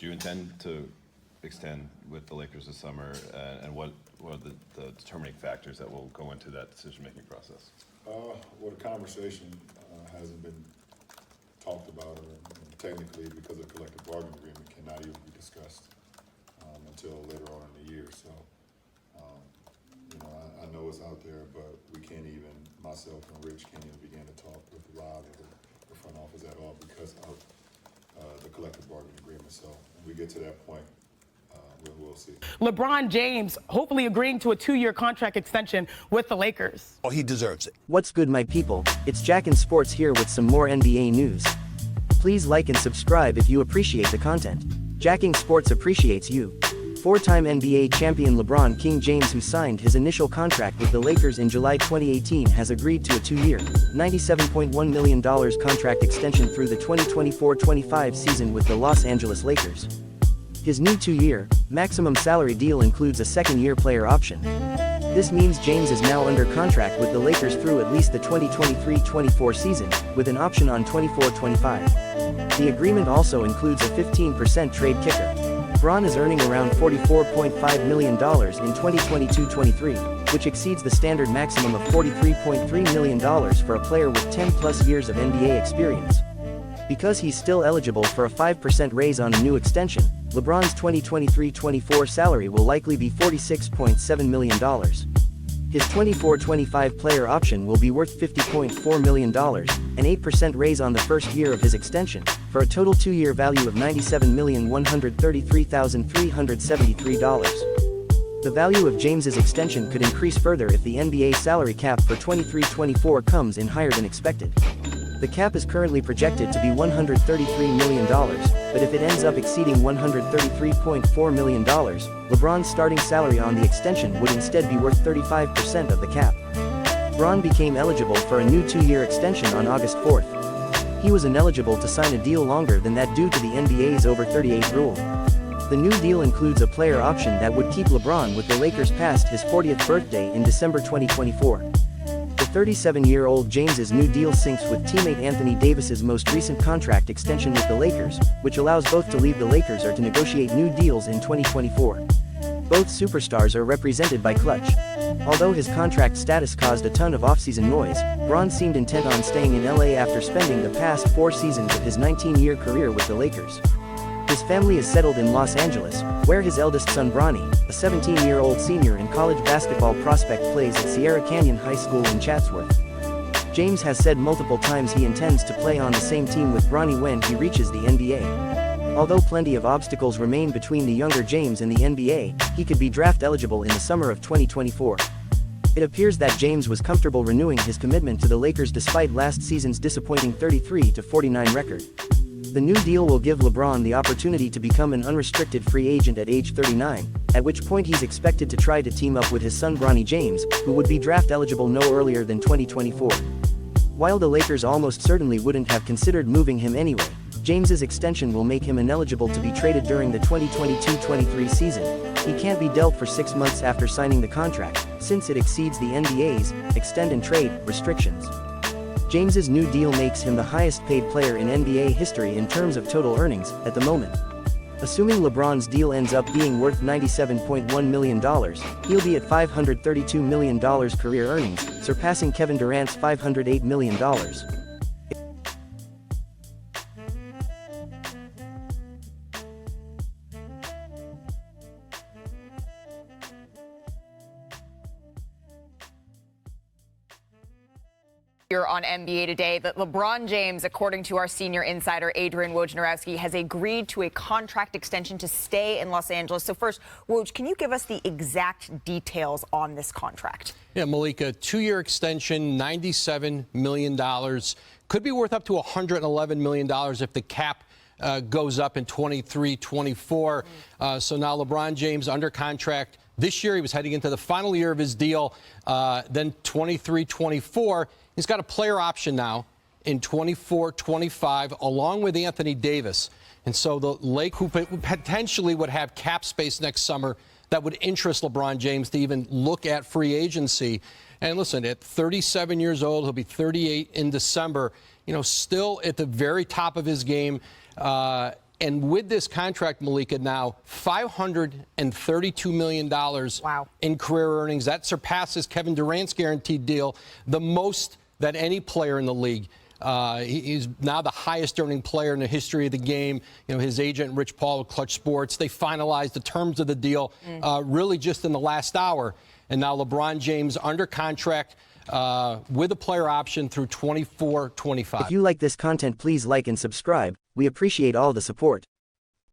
Do you intend to extend with the Lakers this summer, and what are the determining factors that will go into that decision-making process? Well, the conversation hasn't been talked about, or technically, because of collective bargaining agreement, cannot even be discussed until later on in the year. So, I know it's out there, but we can't even, myself and Rich can't even begin to talk with Rob or the front office at all because of the collective bargaining agreement. So when we get to that point, we'll see. LeBron James hopefully agreeing to a 2-year contract extension with the Lakers. Oh, he deserves it. What's good, my people? It's Jack in Sports here with some more NBA news. Please like and subscribe if you appreciate the content. Jacking Sports appreciates you. 4-time NBA champion LeBron King James, who signed his initial contract with the Lakers in July 2018, has agreed to a 2-year, $97.1 million contract extension through the 2024-25 season with the Los Angeles Lakers. His new 2-year, maximum salary deal includes a second-year player option. This means James is now under contract with the Lakers through at least the 2023-24 season, with an option on 24-25. The agreement also includes a 15% trade kicker. Bron is earning around $44.5 million in 2022-23, which exceeds the standard maximum of $43.3 million for a player with 10-plus years of NBA experience. Because he's still eligible for a 5% raise on a new extension, LeBron's 2023-24 salary will likely be $46.7 million. His 24-25 player option will be worth $50.4 million, an 8% raise on the first year of his extension, for a total 2-year value of $97,133,373. The value of James's extension could increase further if the NBA salary cap for 23-24 comes in higher than expected. The cap is currently projected to be $133 million, but if it ends up exceeding $133.4 million, LeBron's starting salary on the extension would instead be worth 35% of the cap. Bron became eligible for a new 2-year extension on August 4th. He was ineligible to sign a deal longer than that due to the NBA's over 38 rule. The new deal includes a player option that would keep LeBron with the Lakers past his 40th birthday in December 2024. The 37-year-old James's new deal syncs with teammate Anthony Davis's most recent contract extension with the Lakers, which allows both to leave the Lakers or to negotiate new deals in 2024. Both superstars are represented by Clutch. Although his contract status caused a ton of offseason noise, Bron seemed intent on staying in LA after spending the past 4 seasons of his 19-year career with the Lakers. His family is settled in Los Angeles, where his eldest son Bronny, a 17-year-old senior and college basketball prospect, plays at Sierra Canyon High School in Chatsworth. James has said multiple times he intends to play on the same team with Bronny when he reaches the NBA. Although plenty of obstacles remain between the younger James and the NBA, he could be draft eligible in the summer of 2024. It appears that James was comfortable renewing his commitment to the Lakers despite last season's disappointing 33-49 record. The new deal will give LeBron the opportunity to become an unrestricted free agent at age 39, at which point he's expected to try to team up with his son Bronny James, who would be draft eligible no earlier than 2024. While the Lakers almost certainly wouldn't have considered moving him anyway, James's extension will make him ineligible to be traded during the 2022-23 season. He can't be dealt for 6 months after signing the contract, since it exceeds the NBA's extend and trade restrictions. James's new deal makes him the highest paid player in NBA history in terms of total earnings at the moment. Assuming LeBron's deal ends up being worth $97.1 million, he'll be at $532 million career earnings, surpassing Kevin Durant's $508 million. On NBA Today that LeBron James, according to our senior insider Adrian Wojnarowski, has agreed to a contract extension to stay in Los Angeles. So first, Woj, can you give us the exact details on this contract? Yeah, Malika, 2-year extension, $97 million. Could be worth up to $111 million if the cap goes up in 23-24. So now LeBron James under contract this year. He was heading into the final year of his deal. Then 23-24. He's got a player option now in 24-25, along with Anthony Davis. And so the Lake, who potentially would have cap space next summer, that would interest LeBron James to even look at free agency. And listen, at 37 years old, he'll be 38 in December, still at the very top of his game. And with this contract, Malika, now $532 million Wow. in career earnings. That surpasses Kevin Durant's guaranteed deal, the most that any player in the league. He's now the highest earning player in the history of the game. You know, his agent, Rich Paul of Clutch Sports, they finalized the terms of the deal really just in the last hour. And now LeBron James under contract with a player option through 24-25. If you like this content, please like and subscribe. We appreciate all the support.